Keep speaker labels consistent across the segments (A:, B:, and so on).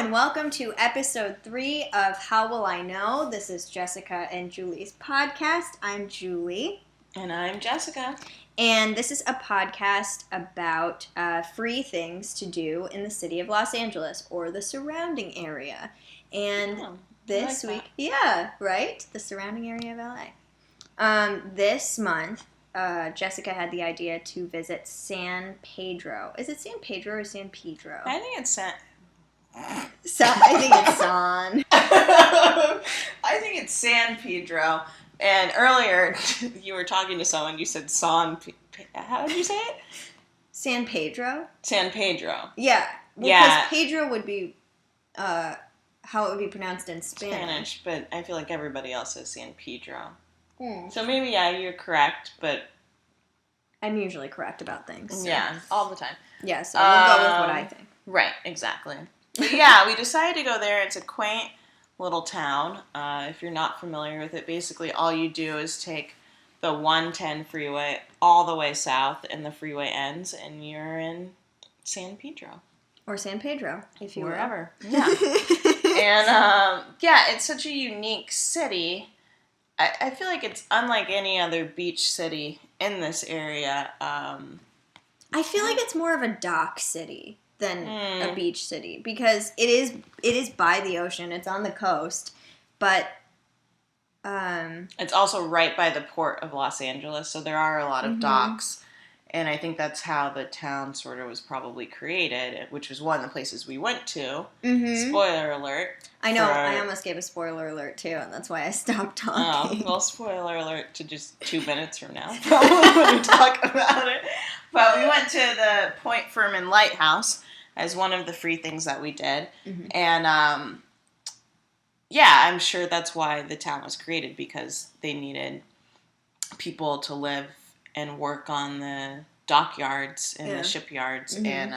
A: and welcome to episode 3 of How Will I Know? This is Jessica and Julie's podcast. I'm Julie.
B: And I'm Jessica.
A: And this is a podcast about free things to do in the city of Los Angeles or the surrounding area. And this week, the surrounding area of LA. This month, Jessica had the idea to visit San Pedro. Is it San Pedro or San Pedro?
B: I think it's San.
A: I think it's San.
B: I think it's San Pedro. And earlier, you were talking to someone. You said how did you say it?
A: San Pedro.
B: San Pedro.
A: Yeah. Because Pedro would be how it would be pronounced in Spanish.
B: But I feel like everybody else says San Pedro. So maybe, you're correct, but...
A: I'm usually correct about things. So.
B: Yeah, all the time.
A: Yeah, so we'll go with what I think.
B: Right, exactly. But yeah, we decided to go there. It's a quaint little town. If you're not familiar with it, basically all you do is take the 110 freeway all the way south, and the freeway ends, and you're in San Pedro.
A: Or San Pedro, if you
B: wherever. Yeah. And, it's such a unique city. I feel like it's unlike any other beach city in this area.
A: I feel like it's more of a dock city than a beach city because it is by the ocean. It's on the coast, but
B: it's also right by the port of Los Angeles, so there are a lot of docks. And I think that's how the town sort of was probably created, which was one of the places we went to. Spoiler alert.
A: I know, I almost gave a spoiler alert too, and that's why I stopped talking.
B: Oh, well, spoiler alert to just 2 minutes from now, probably when we talk about it. But we went to the Point Furman Lighthouse as one of the free things that we did. And, I'm sure that's why the town was created, because they needed people to live and work on the dockyards and the shipyards, and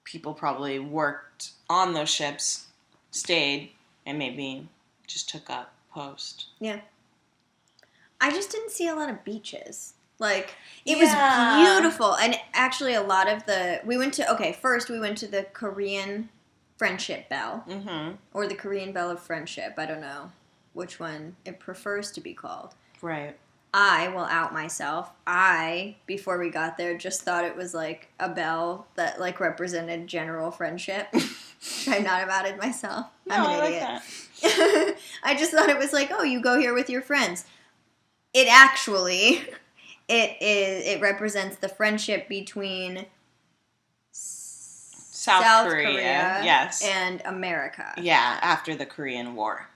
B: people probably worked on those ships, stayed, and maybe just took up post.
A: Yeah. I just didn't see a lot of beaches. Like, it was beautiful, and actually a lot of first we went to the Korean Friendship Bell, or the Korean Bell of Friendship, I don't know which one it prefers to be called.
B: Right.
A: I will out myself. Before we got there, just thought it was like a bell that like represented general friendship. Should I not have outed myself?
B: No,
A: I'm an idiot.
B: like that.
A: I just thought it was like, oh, you go here with your friends. It actually, it represents the friendship between South Korea,
B: yes,
A: and America.
B: Yeah, after the Korean War.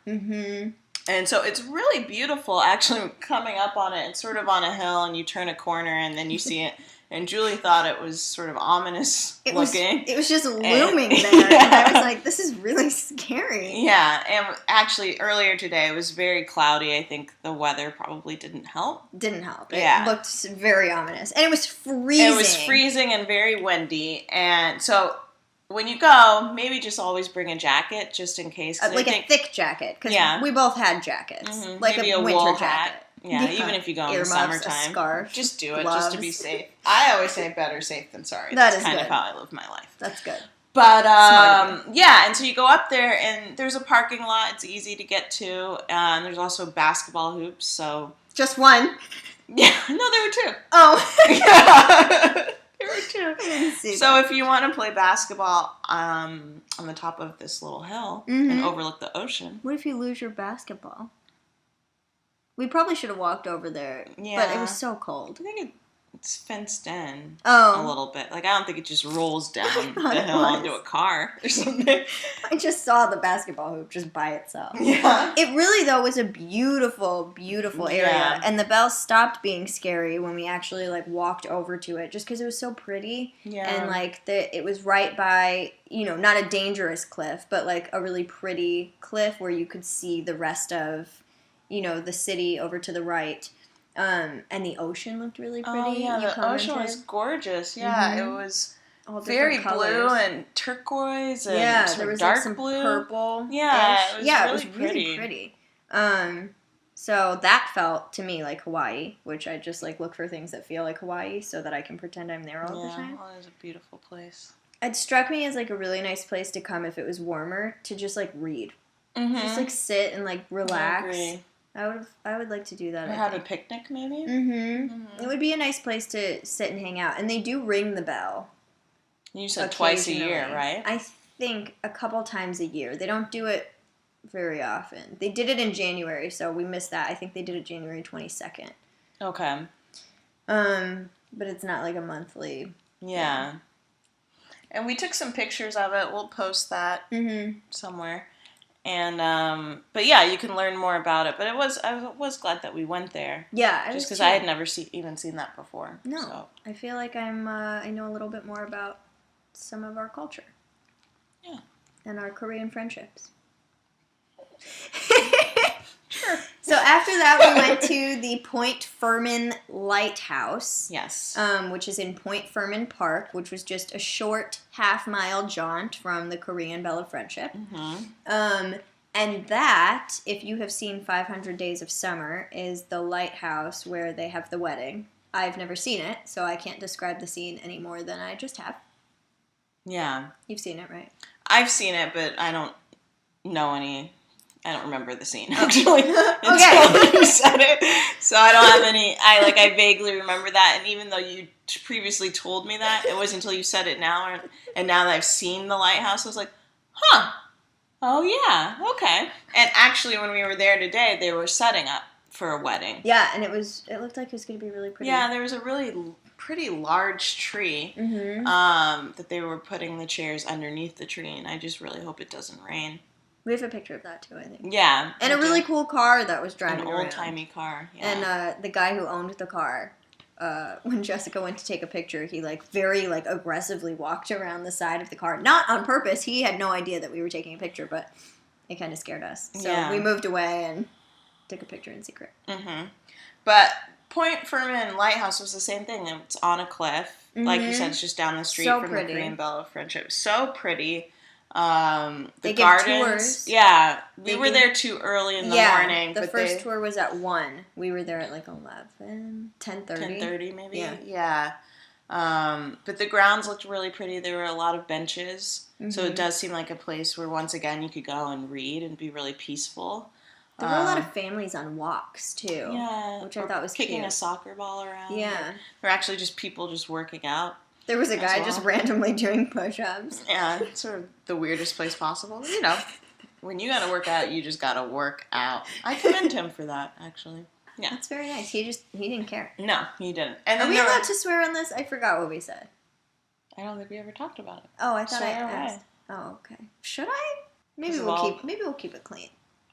B: And so it's really beautiful, actually, coming up on it. It's sort of on a hill, and you turn a corner, and then you see it. And Julie thought it was sort of ominous looking.
A: It was just looming there, and I was like, this is really scary.
B: Yeah, and actually, earlier today, it was very cloudy. I think the weather probably didn't help.
A: It looked very ominous. And it was freezing.
B: It was freezing and very windy, and so... when you go, maybe just always bring a jacket, just in case.
A: Like a thick jacket, because we both had jackets. Like
B: maybe
A: a winter jacket.
B: Yeah, even if you go in the summertime.
A: A scarf,
B: just do it,
A: gloves.
B: just to be safe. I always say better safe than sorry.
A: That's
B: kind
A: good.
B: of how I live my life.
A: That's good.
B: But, and so you go up there, and there's a parking lot. It's easy to get to. And there's also basketball hoops, so...
A: Just one?
B: Yeah, no, there were 2.
A: Oh.
B: There were 2.
A: I didn't see
B: so if you want to play basketball on the top of this little hill and overlook the ocean.
A: What if you lose your basketball? We probably should have walked over there, but it was so cold.
B: I think it's fenced in
A: a
B: little bit. Like, I don't think it just rolls down the hill onto a car or something.
A: I just saw the basketball hoop just by itself.
B: Yeah.
A: It really, though, was a beautiful, beautiful area.
B: Yeah.
A: And the bell stopped being scary when we actually, like, walked over to it just because it was so pretty.
B: Yeah.
A: And, like, it was right by, not a dangerous cliff, but, like, a really pretty cliff where you could see the rest of, the city over to the right. And the ocean looked really pretty.
B: Oh, yeah, the ocean was gorgeous. Yeah, it was very blue and turquoise and
A: there was
B: dark
A: like some
B: blue.
A: Purple.
B: Yeah,
A: it was really pretty. So that felt to me like Hawaii, which I just like look for things that feel like Hawaii so that I can pretend I'm there all the time.
B: Oh, it was a beautiful place.
A: It struck me as, like, a really nice place to come if it was warmer to just, like, read. Mm-hmm. Just, like, sit and, like, relax. I agree. I would like to do that.
B: Or have a picnic, maybe?
A: Mm-hmm. It would be a nice place to sit and hang out. And they do ring the bell.
B: You said twice a year, right?
A: I think a couple times a year. They don't do it very often. They did it in January, so we missed that. I think they did it January 22nd.
B: Okay.
A: But it's not like a monthly.
B: Yeah. Thing. And we took some pictures of it. We'll post that somewhere. And but yeah, you can learn more about it. But I was glad that we went there.
A: Yeah,
B: just because I had never even seen that before.
A: No,
B: so.
A: I feel like I know a little bit more about some of our culture.
B: Yeah,
A: and our Korean friendships.
B: Sure.
A: So after that, we went to the Point Furman Lighthouse.
B: Yes.
A: Which is in Point Furman Park, which was just a short half-mile jaunt from the Korean Bell of Friendship. Mm-hmm. And that, if you have seen 500 Days of Summer, is the lighthouse where they have the wedding. I've never seen it, so I can't describe the scene any more than I just have.
B: Yeah.
A: You've seen it, right?
B: I've seen it, but I don't know any... I don't remember the scene, actually, until you said it. So I don't have any... I vaguely remember that, and even though you previously told me that, it wasn't until you said it now, and now that I've seen the lighthouse, I was like, huh, oh yeah, okay. And actually, when we were there today, they were setting up for a wedding.
A: Yeah, and it looked like it was going to be really pretty.
B: Yeah, there was a really pretty large tree that they were putting the chairs underneath the tree, and I just really hope it doesn't rain.
A: We have a picture of that, too, I think.
B: Yeah.
A: And a really cool car that was driving around.
B: An old-timey car, yeah.
A: And the guy who owned the car, when Jessica went to take a picture, he, very aggressively walked around the side of the car. Not on purpose. He had no idea that we were taking a picture, but it kind of scared us. So we moved away and took a picture in secret.
B: Mm-hmm. But Point Furman Lighthouse was the same thing. It's on a cliff. Mm-hmm. Like you said, it's just down the street from the Korean Bell of Friendship. So pretty. The gardens. Tours. Yeah, we were there too early in the morning.
A: The first tour was at 1. We were there at 11, 10:30.
B: 10:30 maybe. Yeah. But the grounds looked really pretty. There were a lot of benches, so it does seem like a place where once again you could go and read and be really peaceful.
A: There were a lot of families on walks too.
B: Yeah,
A: which I thought was
B: kicking
A: cute.
B: a soccer ball around.
A: Yeah,
B: there were actually just people just working out.
A: There was a guy just randomly doing push-ups.
B: Yeah, it's sort of the weirdest place possible. You know, when you gotta work out, you just gotta work out. I commend him for that, actually. Yeah.
A: That's very nice. He didn't care.
B: No, he didn't. And
A: Are we allowed to swear on this? I forgot what we said.
B: I don't think we ever talked about it.
A: Oh, I thought I asked. Oh, okay. Should I? Maybe we'll keep it clean.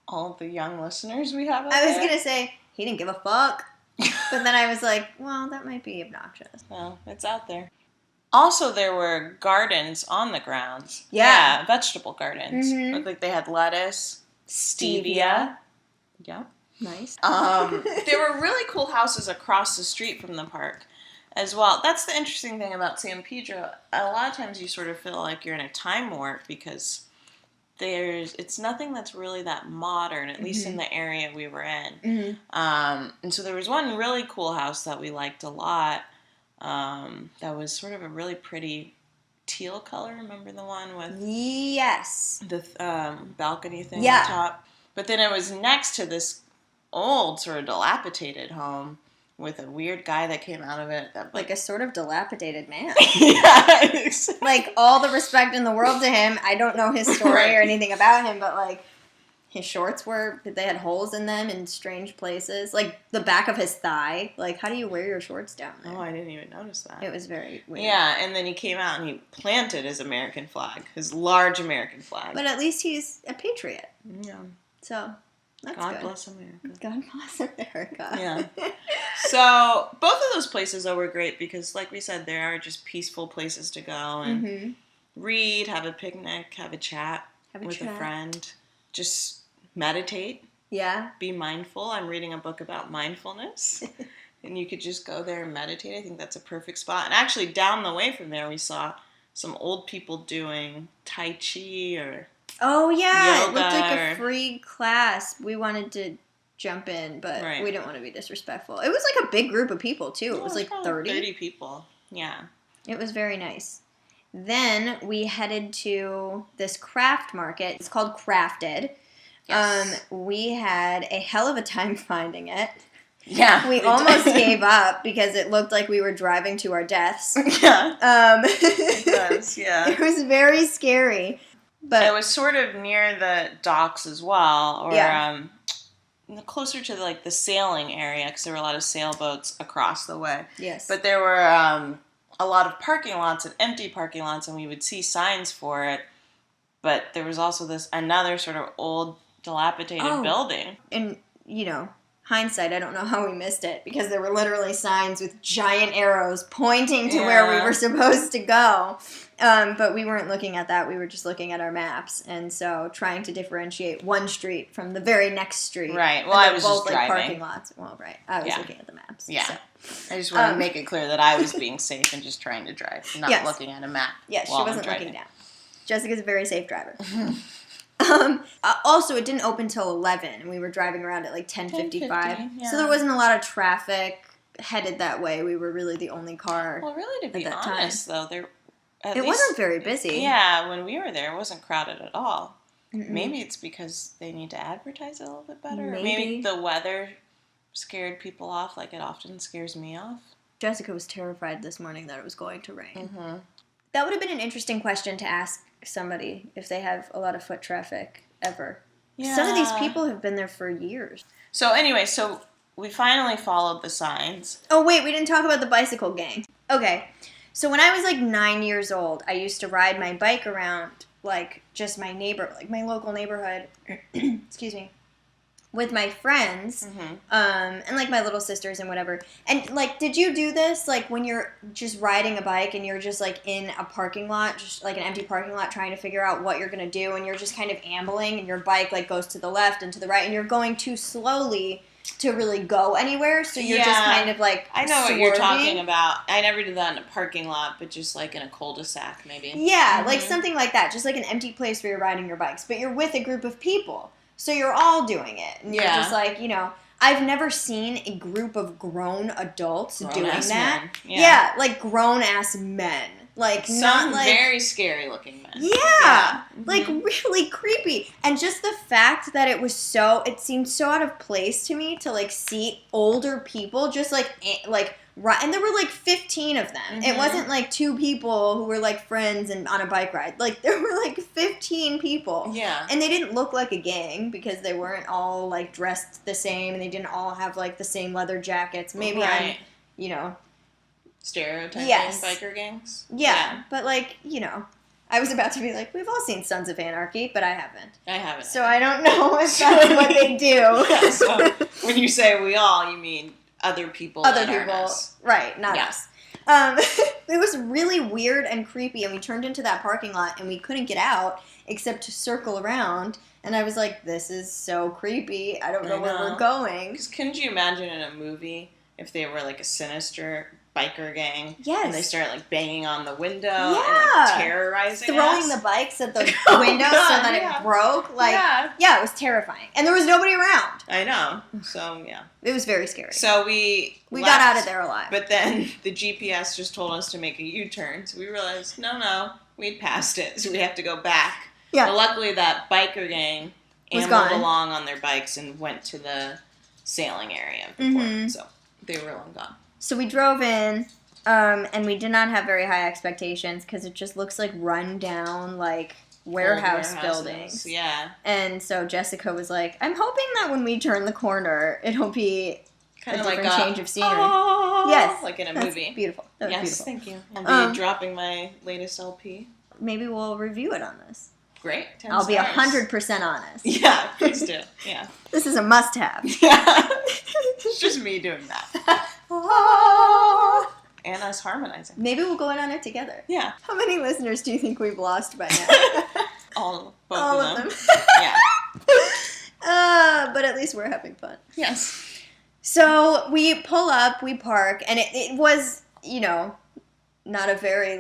B: All of the young listeners we have out
A: I was gonna say he didn't give a fuck. But then I was like, well, that might be obnoxious.
B: Well, it's out there. Also, there were gardens on the grounds.
A: Yeah.
B: Vegetable gardens. Mm-hmm. Looked like they had lettuce, stevia. Yeah.
A: Nice.
B: There were really cool houses across the street from the park as well. That's the interesting thing about San Pedro. A lot of times you sort of feel like you're in a time warp because it's nothing that's really that modern, at least in the area we were in. Mm-hmm. And so there was one really cool house that we liked a lot. That was sort of a really pretty teal color. Remember the one with
A: the
B: balcony thing on top? But then it was next to this old sort of dilapidated home with a weird guy that came out of it. That,
A: like a sort of dilapidated man.
B: Yeah, exactly.
A: Like, all the respect in the world to him. I don't know his story or anything about him, but his shorts they had holes in them in strange places. Like, the back of his thigh. Like, how do you wear your shorts down there?
B: Oh, I didn't even notice that.
A: It was very weird.
B: Yeah, and then he came out and he planted his American flag. His large American flag.
A: But at least he's a patriot.
B: Yeah.
A: So, that's
B: God
A: good.
B: bless America.
A: God bless America.
B: Yeah. So, both of those places, though, were great because, like we said, there are just peaceful places to go and read, have a picnic, have a chat with a friend. Just meditate.
A: Yeah.
B: Be mindful. I'm reading a book about mindfulness. And you could just go there and meditate. I think that's a perfect spot. And actually, down the way from there, we saw some old people doing Tai Chi or
A: oh, yeah.
B: yoga.
A: It looked like a free class. We wanted to jump in, but we didn't want to be disrespectful. It was like a big group of people, too. It was like 30.
B: 30 people. Yeah.
A: It was very nice. then we headed to this craft market. It's called Crafted. Yes. We had a hell of a time finding it.
B: Yeah.
A: We almost gave up because it looked like we were driving to our deaths.
B: Yeah. It does, yeah.
A: It was very scary. But
B: it was sort of near the docks as well, or closer to like the sailing area, because there were a lot of sailboats across the way.
A: Yes.
B: But there were a lot of parking lots and empty parking lots, and we would see signs for it. But there was also another sort of old, dilapidated building.
A: And, hindsight, I don't know how we missed it, because there were literally signs with giant arrows pointing to where we were supposed to go. But we weren't looking at that. We were just looking at our maps. And so trying to differentiate one street from the very next street.
B: Right. Well, I was
A: both
B: just driving.
A: Parking lots. Well, right. I was looking at the maps.
B: Yeah.
A: So.
B: I just want to make it clear that I was being safe and just trying to drive, not looking at a map.
A: Yes, she wasn't looking down. Jessica's a very safe driver. Also, it didn't open till 11, and we were driving around at like 10:55. Yeah. So there wasn't a lot of traffic headed that way. We were really the only car.
B: Well, really, to be honest, though,
A: it wasn't very busy.
B: Yeah, when we were there, it wasn't crowded at all. Mm-mm. Maybe it's because they need to advertise it a little bit better. Maybe the weather scared people off, like it often scares me off.
A: Jessica was terrified this morning that it was going to rain.
B: Mm-hmm.
A: That would have been an interesting question to ask somebody if they have a lot of foot traffic ever. Yeah. Some of these people have been there for years.
B: So anyway, we finally followed the signs.
A: Oh wait, we didn't talk about the bicycle gang. Okay, so when I was like 9 years old, I used to ride my bike around like just my local neighborhood. Excuse me. With my friends, and like my little sisters and whatever. And like, did you do this? Like when you're just riding a bike and you're just like in a parking lot, just like an empty parking lot, trying to figure out what you're gonna do, and you're just kind of ambling, and your bike like goes to the left and to the right, and you're going too slowly to really go anywhere. So you're just kind of like
B: I know what you're talking about. I never did that in a parking lot, but just like in a cul-de-sac, maybe.
A: Yeah, like something like that. Just like an empty place where you're riding your bikes, but you're with a group of people. So you're all doing it. And you're just like, I've never seen a group of grown adults doing that. Yeah, like grown-ass men. Like,
B: some
A: not like...
B: very scary-looking men.
A: Yeah, like really creepy. And just the fact that it seemed so out of place to me to, like, see older people just, like, and there were, like, 15 of them. Mm-hmm. It wasn't, like, 2 people who were, like, friends and on a bike ride. Like, there were, like, 15 people.
B: Yeah.
A: And they didn't look like a gang because they weren't all, like, dressed the same, and they didn't all have, like, the same leather jackets. Maybe I'm,
B: stereotyping biker gangs?
A: Yeah, but, like, I was about to be like, we've all seen Sons of Anarchy, but I haven't.
B: I haven't.
A: So I don't know if that's what they do.
B: Yeah, so when you say we all, you mean other people.
A: Right, not us. It was really weird and creepy, and we turned into that parking lot, and we couldn't get out except to circle around, and I was like, this is so creepy. I don't know where we're going.
B: Because couldn't you imagine in a movie if they were like a sinister biker gang?
A: Yes.
B: And they start like banging on the window and like terrorizing
A: throwing the bikes at the window so that it broke. Like, it was terrifying. And there was nobody around.
B: I know. So, yeah.
A: It was very scary.
B: So we
A: got out of there alive.
B: But then the GPS just told us to make a U-turn. So we realized, no, we'd passed it. So we have to go back. Yeah. But luckily that biker gang ambled along on their bikes and went to the sailing area of the port. So they were long gone.
A: So we drove in, and we did not have very high expectations because it just looks like run down, like, warehouse buildings.
B: Yeah.
A: And so Jessica was like, I'm hoping that when we turn the corner, it'll be kind of a different change of scenery. Yes.
B: Like in a movie.
A: Beautiful. That was beautiful.
B: Thank you. I'll be dropping my latest LP.
A: Maybe we'll review it on this.
B: Great.
A: I'll be 100% honest.
B: Yeah, please do. Yeah.
A: This is a must-have.
B: Yeah. It's just me doing that. And us harmonizing.
A: Maybe we'll go in on it together.
B: Yeah.
A: How many listeners do you think we've lost by now?
B: All of them.
A: Yeah. But at least we're having fun.
B: Yes.
A: So we pull up, we park, and it was, not a very,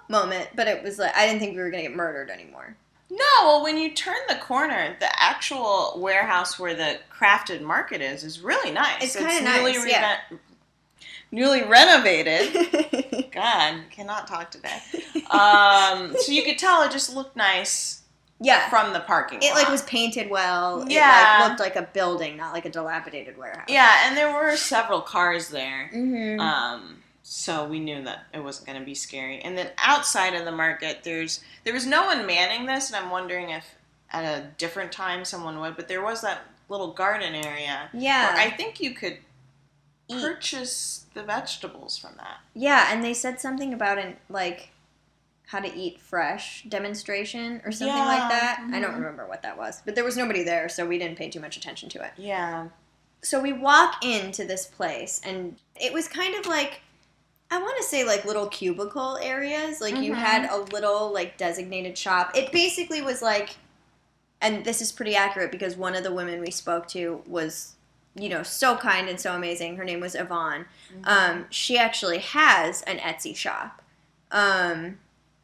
A: moment, but it was I didn't think we were going to get murdered anymore.
B: No, well, when you turn the corner, the actual warehouse where the crafted market is really nice.
A: It's kind of nice,
B: newly renovated. God, cannot talk today. So you could tell it just looked nice.
A: Yeah.
B: From the parking lot.
A: It, like, was painted well.
B: Yeah.
A: It, like, looked like a building, not like a dilapidated warehouse.
B: Yeah, and there were several cars there.
A: Mm-hmm.
B: So we knew that it wasn't going to be scary. And then outside of the market, there was no one manning this, and I'm wondering if at a different time someone would, but there was that little garden area.
A: Yeah.
B: Where I think you could purchase the vegetables from that.
A: Yeah, and they said something about how to eat fresh demonstration or something like that. Mm-hmm. I don't remember what that was. But there was nobody there, so we didn't pay too much attention to it.
B: Yeah.
A: So we walk into this place, and it was kind of like, I want to say, like, little cubicle areas. Like, you had a little, like, designated shop. It basically was like, and this is pretty accurate because one of the women we spoke to was, you know, so kind and so amazing. Her name was Yvonne. She actually has an Etsy shop.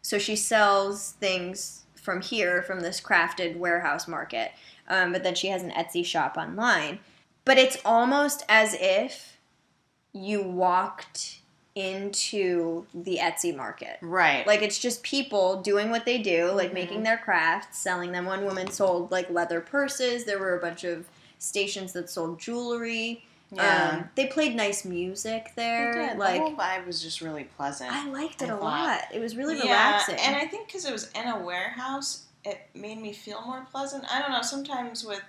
A: So she sells things from here, from this crafted warehouse market. But then she has an Etsy shop online. But it's almost as if you walked into the Etsy market.
B: Right.
A: Like, it's just people doing what they do, like making their crafts, selling them. One woman sold, like, leather purses. There were a bunch of stations that sold jewelry. Yeah. They played nice music there.
B: They did.
A: Like,
B: the whole vibe was just really pleasant.
A: I liked it a lot. It was really relaxing.
B: And I think because it was in a warehouse, it made me feel more pleasant. I don't know, sometimes with,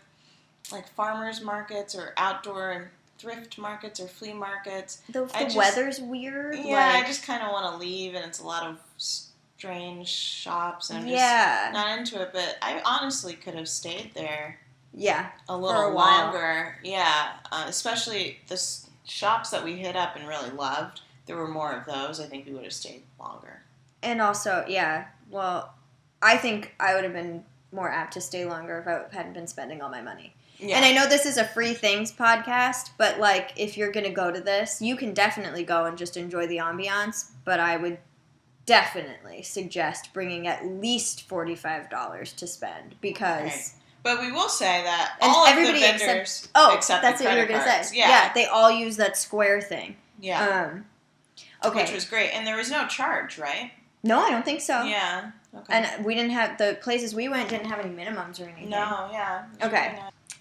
B: like, farmers markets or outdoor thrift markets or flea markets.
A: The weather's weird.
B: Yeah, I just kind of want to leave, and it's a lot of strange shops, and I'm just not into it. But I honestly could have stayed there.
A: Yeah,
B: a little longer. Yeah, especially the shops that we hit up and really loved. There were more of those. I think we would have stayed longer.
A: And also, well, I think I would have been more apt to stay longer if I hadn't been spending all my money. Yeah. And I know this is a free things podcast, but, like, if you're going to go to this, you can definitely go and just enjoy the ambiance, but I would definitely suggest bringing at least $45 to spend because...
B: Right. But we will say that all of the vendors accept
A: that's
B: the
A: what you were
B: going to
A: say. Yeah, they all use that Square thing.
B: Yeah.
A: Okay.
B: Which was great. And there was no charge, right?
A: No, I don't think so.
B: Yeah. Okay.
A: And we didn't have, the places we went didn't have any minimums or anything.
B: No, yeah.
A: Okay.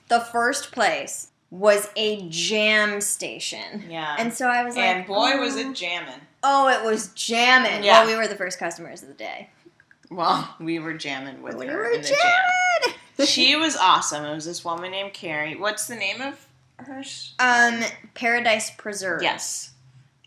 A: The first place was a jam station.
B: Yeah.
A: And so I was like...
B: And boy, was it jamming.
A: Oh, it was jamming. Yeah. Well, we were the first customers of the day.
B: Well, we were jamming with her in the jam. She was awesome. It was this woman named Carrie. What's the name of her?
A: Paradise Preserve.
B: Yes.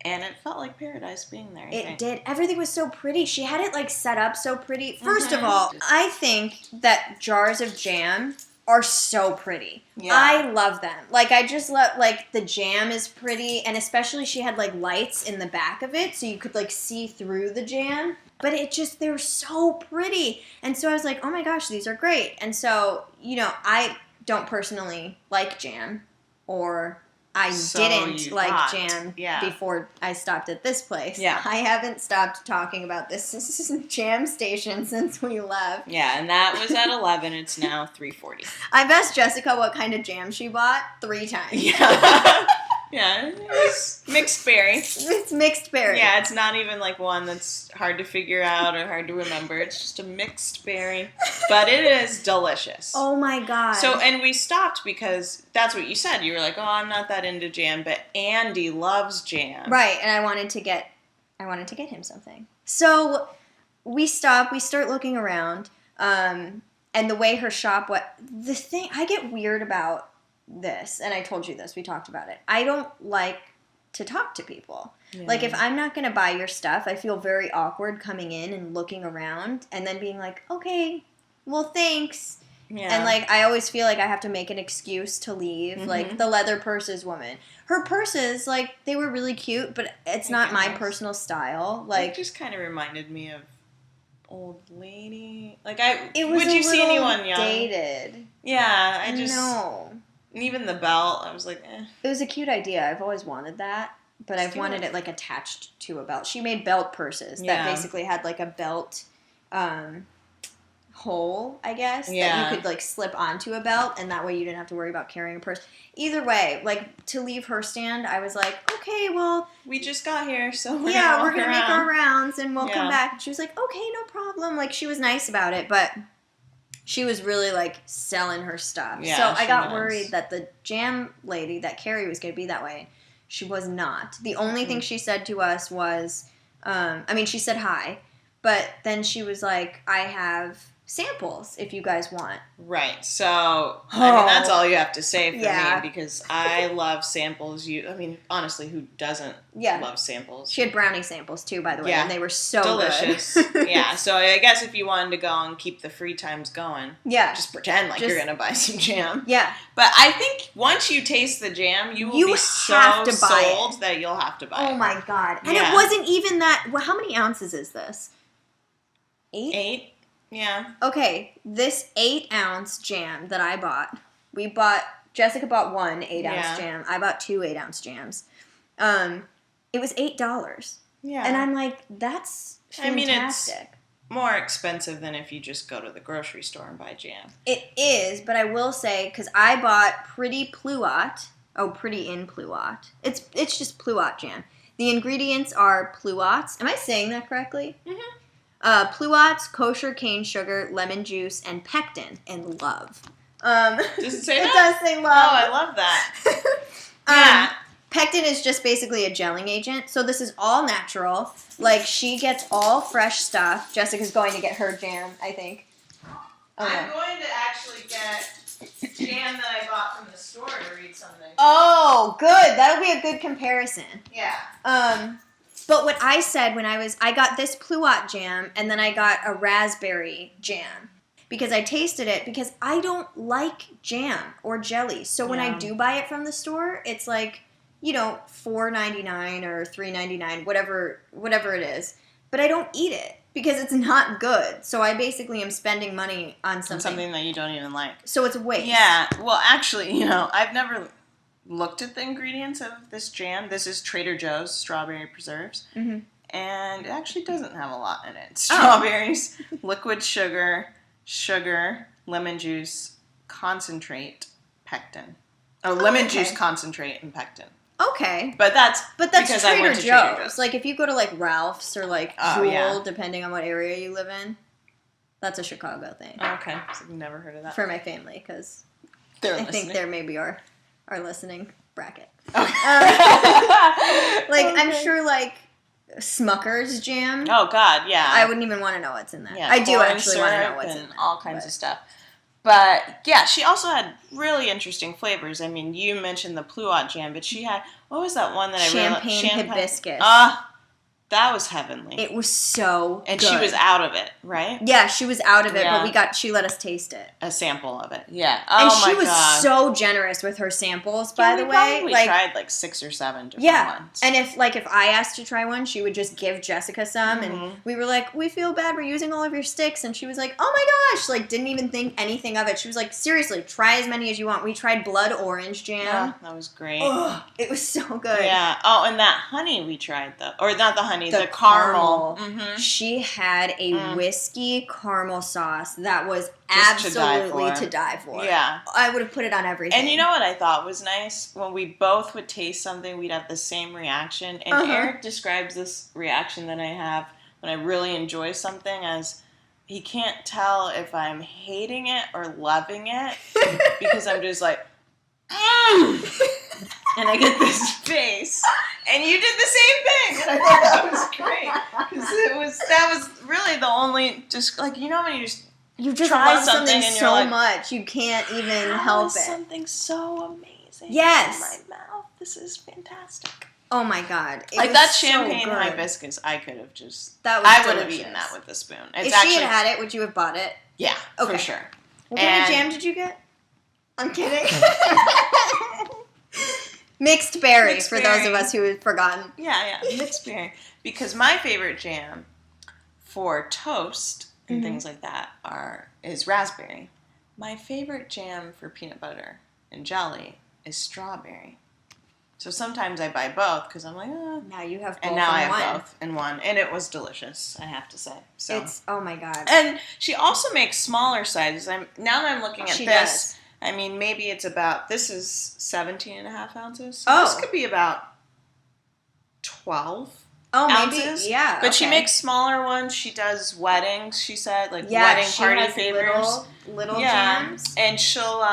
B: And it felt like paradise being there.
A: It did. Everything was so pretty. She had it, like, set up so pretty. First of all, I think that jars of jam are so pretty. Yeah. I love them. Like, I just love, like, the jam is pretty, and especially she had, like, lights in the back of it, so you could, like, see through the jam. But they were so pretty. And so I was like, oh my gosh, these are great. And so, you know, I don't personally like jam, or I didn't like jam before I stopped at this place.
B: Yeah.
A: I haven't stopped talking about this jam station since we left.
B: Yeah, and that was at 11. It's now 3:40.
A: I've asked Jessica what kind of jam she bought 3 times.
B: Yeah. Yeah, it's mixed berry.
A: It's mixed berry.
B: Yeah, it's not even like one that's hard to figure out or hard to remember. It's just a mixed berry. But it is delicious.
A: Oh my god.
B: So, and we stopped because that's what you said. You were like, oh, I'm not that into jam, but Andy loves jam.
A: Right, and I wanted to get him something. So we stop, we start looking around, and the way her shop I get weird about this, and I told you this, we talked about it. I don't like to talk to people. Yeah. Like, if I'm not going to buy your stuff, I feel very awkward coming in and looking around and then being like, okay, well, thanks. Yeah. And, like, I always feel like I have to make an excuse to leave. Mm-hmm. Like, the leather purses woman. Her purses, like, they were really cute, but it's not my personal style. Like,
B: it just kind of reminded me of old lady. Like,
A: would you see anyone young? Dated.
B: Yeah, I just...
A: No.
B: And even the belt, I was like, eh.
A: It was a cute idea. I've always wanted that, but I've wanted it, like, attached to a belt. She made belt purses that basically had, like, a belt, hole, I guess, that you could like slip onto a belt, and that way you didn't have to worry about carrying a purse. Either way, like to leave her stand, I was like, okay, well,
B: we just got here, so
A: we're gonna make our rounds and we'll come back. And she was like, okay, no problem. Like she was nice about it, but she was really like selling her stuff.
B: Yeah,
A: so I got worried that the jam lady, that Carrie, was gonna be that way. She was not. The only thing she said to us was, she said hi, but then she was like, I have samples if you guys want.
B: Right. So, that's all you have to say for me, because I love samples. Honestly, who doesn't love samples?
A: She had brownie samples too, by the way, and they were so
B: delicious.
A: Good.
B: Yeah. So I guess if you wanted to go and keep the free times going, just pretend like you're gonna buy some jam.
A: Yeah.
B: But I think once you taste the jam, you will be so sold that you'll have to buy it.
A: Oh my God. And it wasn't even that. Well, how many ounces is this? 8?
B: 8. Yeah.
A: Okay, this 8-ounce jam that I bought, Jessica bought one 8-ounce jam. I bought 2 8-ounce jams. It was $8. Yeah. And I'm like, that's fantastic.
B: It's more expensive than if you just go to the grocery store and buy jam.
A: It is, but I will say, because I bought Pretty Pluot. Oh, Pretty in Pluot. It's just Pluot jam. The ingredients are Pluots. Am I saying that correctly? Mm-hmm. Pluots, kosher cane sugar, lemon juice, and pectin, and love.
B: Does it say that?
A: It does say love.
B: Oh, I love that.
A: Pectin is just basically a gelling agent, so this is all natural. Like, she gets all fresh stuff. Jessica's going to get her jam, I think.
B: I'm going to actually get jam that I bought from the store to read something.
A: Oh, good. That'll be a good comparison.
B: Yeah.
A: But what I said when I got this Pluot jam, and then I got a raspberry jam. Because I tasted it, because I don't like jam or jelly. So when I do buy it from the store, it's like, $4.99 or $3.99, whatever it is. But I don't eat it, because it's not good. So I basically am spending money on something
B: that you don't even like.
A: So it's a waste.
B: Yeah. Well, actually, I've never looked at the ingredients of this jam. This is Trader Joe's strawberry preserves. Mm-hmm. And it actually doesn't have a lot in it. Strawberries, liquid sugar, lemon juice, concentrate, pectin. Lemon juice, concentrate, and pectin.
A: Okay.
B: But that's because
A: Trader
B: I went to
A: Joe's.
B: Trader Joe's.
A: Like, if you go to, like, Ralph's or, like, Jewel, depending on what area you live in, that's a Chicago thing.
B: Okay. So I've never heard of that.
A: For my family, because
B: I
A: think they're maybe our listening bracket.
B: Okay.
A: I'm sure, like, Smucker's jam.
B: Oh, God, yeah.
A: I wouldn't even want to know what's in that.
B: Yeah,
A: I do actually want to know what's in that.
B: All kinds of stuff. But, yeah, she also had really interesting flavors. I mean, you mentioned the Pluot jam, but she had, what was that one that I really liked?
A: Champagne hibiscus.
B: That was heavenly.
A: It was so
B: And
A: good.
B: she was out of it, right?
A: Yeah, she was out of it, but she let us taste it.
B: A sample of it, yeah.
A: And she was so generous with her samples, by the way.
B: We tried like 6 or 7 different ones.
A: And if I asked to try one, she would just give Jessica some, and we were like, we feel bad, we're using all of your sticks, and she was like, oh my gosh, like didn't even think anything of it. She was like, seriously, try as many as you want. We tried blood orange jam.
B: Yeah, that was great.
A: Ugh, it was so good.
B: Yeah. Oh, and that honey we tried though, or not the honey, the caramel. Mm-hmm.
A: She had a whiskey caramel sauce that was absolutely to die for.
B: Yeah.
A: I would have put it on everything.
B: And you know what I thought was nice? When we both would taste something, we'd have the same reaction. And Eric describes this reaction that I have when I really enjoy something as he can't tell if I'm hating it or loving it because I'm just like, and I get this face. And you did the same thing. And I thought that was great. Because that was really the only, just like, when you just try
A: love something
B: and
A: so
B: like,
A: much, you can't even help it.
B: Something so amazing.
A: Yes.
B: In my mouth. This is fantastic.
A: Oh my God.
B: Like that champagne hibiscus, I could have just,
A: that was
B: I would have eaten that with a spoon.
A: If she had it, would you have bought it?
B: Yeah, for sure.
A: What kind of jam did you get? I'm kidding. Mixed berry, for those of us who have forgotten.
B: Yeah, mixed berry. Because my favorite jam for toast and things like that is raspberry. My favorite jam for peanut butter and jelly is strawberry. So sometimes I buy both because I'm like,
A: now you have both
B: and now I have both in one, and it was delicious, I have to say. So
A: it's oh my god.
B: And she also makes smaller sizes. Now that I'm looking at this.
A: Does.
B: I mean, maybe it's about, this is 17 and a half ounces. So
A: oh.
B: This could be about 12
A: ounces. Maybe, yeah.
B: But she makes smaller ones. She does weddings, she said, like wedding
A: she
B: party
A: has
B: favors.
A: Little jams.
B: And she'll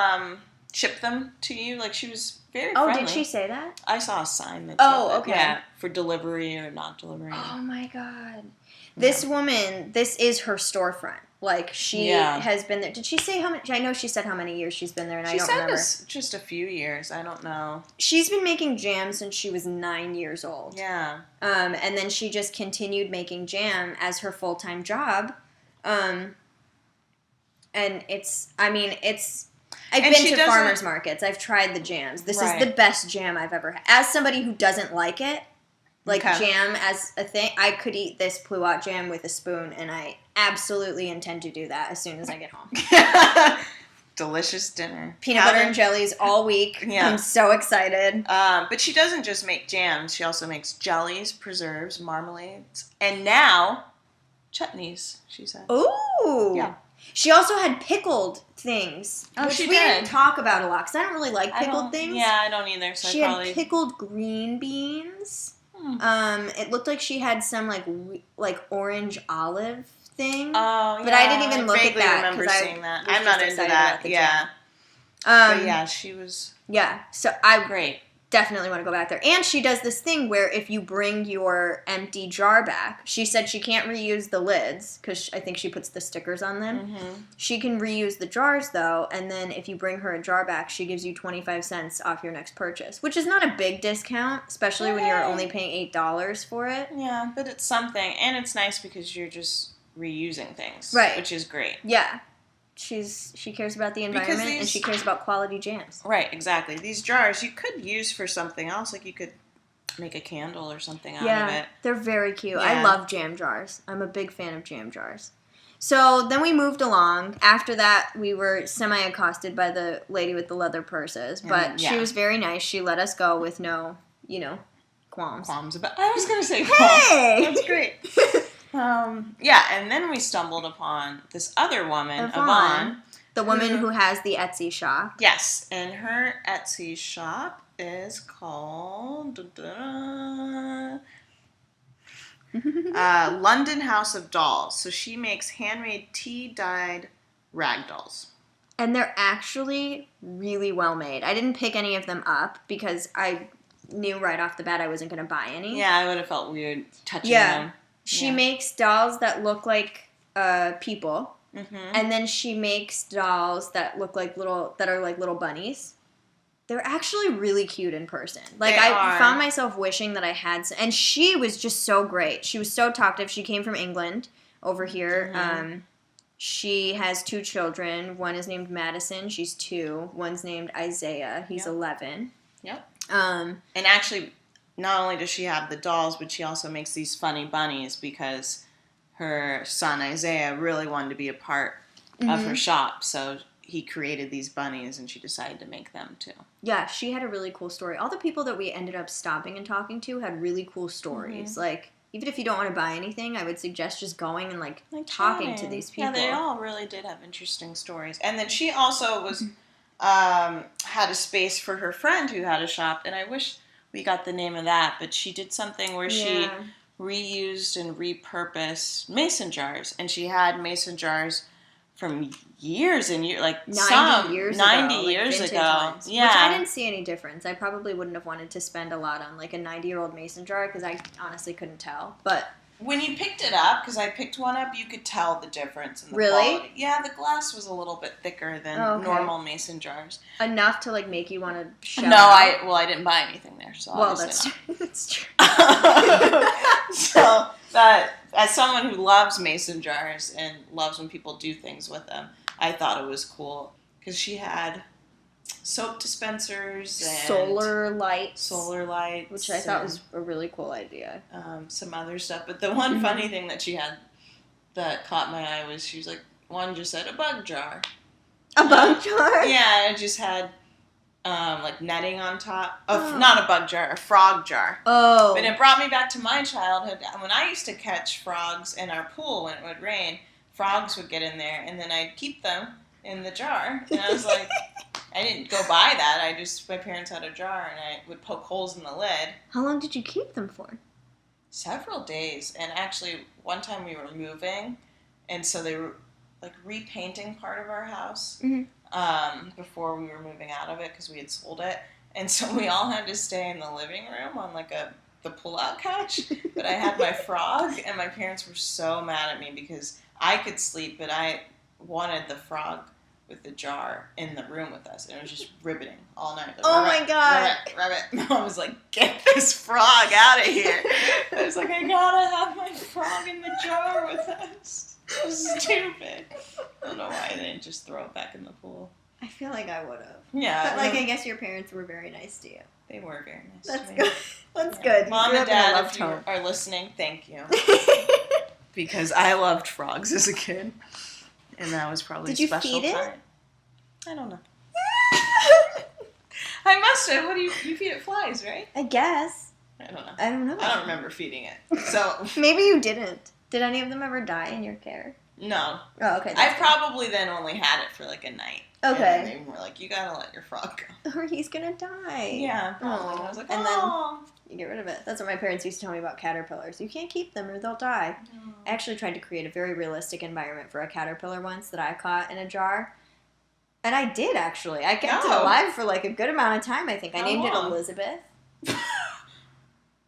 B: ship them to you. Like, she was very friendly.
A: Oh, did she say that?
B: I saw a sign that
A: said okay.
B: Yeah, for delivery or not delivery.
A: Oh my god. This woman, this is her storefront. Like, she has been there. Did she say how much? I know she said how many years she's been there, and I don't remember. She said
B: just a few years. I don't know.
A: She's been making jam since she was 9 years old.
B: Yeah.
A: And then she just continued making jam as her full-time job. And it's... I've been to farmers markets. I've tried the jams. This is the best jam I've ever had. As somebody who doesn't like it, jam as a thing, I could eat this pluot jam with a spoon, and I absolutely intend to do that as soon as I get home.
B: Delicious dinner.
A: Peanut butter and jellies all week. Yeah. I'm so excited.
B: But she doesn't just make jams. She also makes jellies, preserves, marmalades, and now chutneys, she said.
A: Ooh.
B: Yeah.
A: She also had pickled things, which we didn't talk about a lot, because I don't really like pickled things.
B: Yeah, I don't either. So
A: she had pickled green beans. It looked like she had some like orange olive thing. Oh, yeah. But I didn't even look at that.
B: I remember seeing that. I'm not into that. Yeah. But yeah, she was.
A: Yeah. So I definitely want to go back there. And she does this thing where if you bring your empty jar back, she said she can't reuse the lids because I think she puts the stickers on them. Mm-hmm. She can reuse the jars though, and then if you bring her a jar back, she gives you 25 cents off your next purchase, which is not a big discount, especially when you're only paying $8 for it.
B: Yeah, but it's something, and it's nice because you're just reusing things, which is great.
A: Yeah. She cares about the environment, and she cares about quality jams.
B: Right, exactly. These jars you could use for something else, like you could make a candle or something out of it.
A: Yeah, they're very cute. Yeah. I love jam jars. I'm a big fan of jam jars. So then we moved along. After that, we were semi-accosted by the lady with the leather purses, but she was very nice. She let us go with no, qualms.
B: I was going to say qualms. Hey! That's great. And then we stumbled upon this other woman, Yvonne.
A: The woman who has the Etsy shop.
B: Yes, and her Etsy shop is called London House of Dolls. So she makes handmade tea-dyed rag dolls.
A: And they're actually really well made. I didn't pick any of them up because I knew right off the bat I wasn't going to buy any.
B: Yeah, I would have felt weird touching them.
A: She makes dolls that look like people, and then she makes dolls that look like little bunnies. They're actually really cute in person. Like, I found myself wishing that I had some, and she was just so great. She was so talkative. She came from England over here. She has 2 children. One is named Madison. She's 2. One's named Isaiah. He's 11.
B: Yep. And actually, not only does she have the dolls, but she also makes these funny bunnies because her son Isaiah really wanted to be a part of her shop, so he created these bunnies and she decided to make them too. Yeah,
A: she had a really cool story. All the people that we ended up stopping and talking to had really cool stories. Like, even if you don't want to buy anything, I would suggest just going and like talking to these people.
B: Yeah, they all really did have interesting stories. And then she also was had a space for her friend who had a shop, and I wish we got the name of that, but she did something where she reused and repurposed mason jars, and she had mason jars from years and years, like 90 years ago. Yeah.
A: Which I didn't see any difference. I probably wouldn't have wanted to spend a lot on like a 90-year-old mason jar because I honestly couldn't tell. But
B: when you picked it up, because I picked one up, you could tell the difference in the quality. Yeah, the glass was a little bit thicker than normal mason jars.
A: Enough to like make you want to shell
B: out. I didn't buy anything there, so
A: that's true.
B: So, but as someone who loves mason jars and loves when people do things with them, I thought it was cool because she had soap dispensers and
A: solar lights,
B: which
A: I thought was a really cool idea.
B: Some other stuff, but the one funny thing that she had that caught my eye was she was like, one just said a bug jar.
A: A bug jar?
B: Yeah, it just had like netting on top of not a bug jar, a frog jar.
A: Oh.
B: But it brought me back to my childhood when I used to catch frogs in our pool when it would rain. Frogs would get in there, and then I'd keep them in the jar. And I was like, I didn't go buy that. My parents had a jar, and I would poke holes in the lid.
A: How long did you keep them for?
B: Several days. And actually, one time we were moving, and so they were like repainting part of our house before we were moving out of it because we had sold it. And so we all had to stay in the living room on like the pull-out couch. But I had my frog, and my parents were so mad at me because I could sleep, but I wanted the frog with the jar in the room with us. And it was just riveting all night. Like,
A: oh my God.
B: Rabbit. Mom was like, get this frog out of here. I was like, I gotta have my frog in the jar with us. So stupid. I don't know why they didn't just throw it back in the pool.
A: I feel like I would have.
B: Yeah.
A: But like, I guess your parents were very nice to you.
B: They were very nice
A: That's
B: to me.
A: good. That's good.
B: Mom and Dad, if you are listening, thank you. Because I loved frogs as a kid. And that was probably
A: Did you
B: special
A: feed it?
B: time. I don't know. I must have. What do you feed it flies, right?
A: I guess.
B: I don't know.
A: I don't know.
B: I don't remember feeding it. So
A: maybe you didn't. Did any of them ever die in your care?
B: No.
A: Oh, okay.
B: I probably then only had it for like a night.
A: Okay.
B: And they were like, you gotta let your frog go.
A: Or he's gonna die.
B: Yeah, probably. And I was like,
A: and then you get rid of it. That's what my parents used to tell me about caterpillars. You can't keep them or they'll die. I actually tried to create a very realistic environment for a caterpillar once that I caught in a jar. And I did, actually. I kept it alive for like a good amount of time, I think. I named it Elizabeth.